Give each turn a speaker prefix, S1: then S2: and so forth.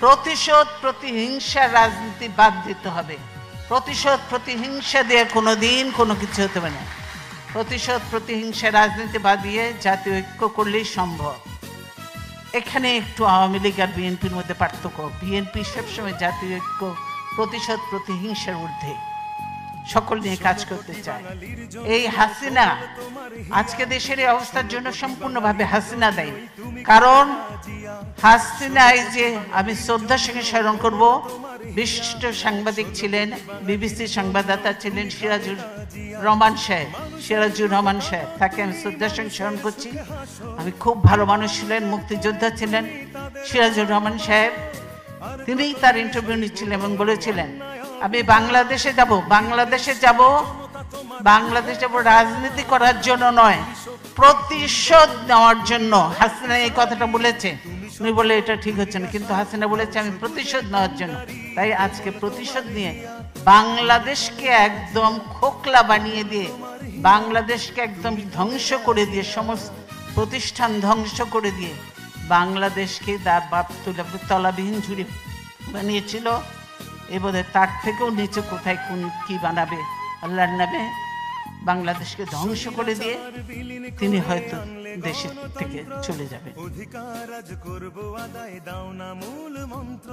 S1: প্রতিশোধ প্রতিহিংসা রাজনীতি বাদ দিতে হবে। প্রতিশোধ প্রতিহিংসা দিয়ে কোনোদিন কোনো কিছু হতে পারে না। প্রতিশোধ প্রতিহিংসা রাজনীতি বাদ দিয়ে জাতীয় ঐক্য করলেই সম্ভব। এখানে একটু আওয়ামী লীগ আর বিএনপির মধ্যে পার্থক্য। বিএনপি সবসময় জাতীয় ঐক্য প্রতিশোধ প্রতিহিংসার ঊর্ধ্বে সকল নিয়ে কাজ করতে চায়। এই হাসিনা আজকে দেশের এই অবস্থার জন্য সম্পূর্ণভাবে হাসিনা দায়ী। কারণ হাসিনা, এই যে আমি শ্রদ্ধার সঙ্গে স্মরণ করব, বিশিষ্ট সাংবাদিক ছিলেন, বিবিসি সংবাদদাতা ছিলেন সিরাজুর রহমান সাহেব, তাকে আমি শ্রদ্ধার সঙ্গে স্মরণ করছি। আমি খুব ভালো মানুষ ছিলেন, মুক্তিযোদ্ধা ছিলেন সিরাজুর রহমান সাহেব। তিনিই তার ইন্টারভিউ নিচ্ছিলেন এবং বলেছিলেন, আমি বাংলাদেশে যাব রাজনীতি করার জন্য নয়, প্রতিশোধ নেওয়ার জন্য। হাসিনা এই কথাটা বলেছে, উনি বলে এটা ঠিক হচ্ছে না, কিন্তু হাসিনা বলেছে আমি প্রতিশোধ নেওয়ার জন্য। তাই আজকে প্রতিশোধ নিয়ে বাংলাদেশকে একদম খোকলা বানিয়ে দিয়ে, বাংলাদেশকে একদম ধ্বংস করে দিয়ে, সমস্ত প্রতিষ্ঠান ধ্বংস করে দিয়ে বাংলাদেশকে তলাবিহীন ঝুড়ি বানিয়েছিল। এবারে তার থেকেও নিচে কোথায় কোন কি বানাবে আল্লাহর নামে বাংলাদেশকে ধ্বংস করে দিয়ে তিনি হয়তো দেশের থেকে চলে যাবেন। অধিকার আজ করব আদায়, দাও না মূল মন্ত্র।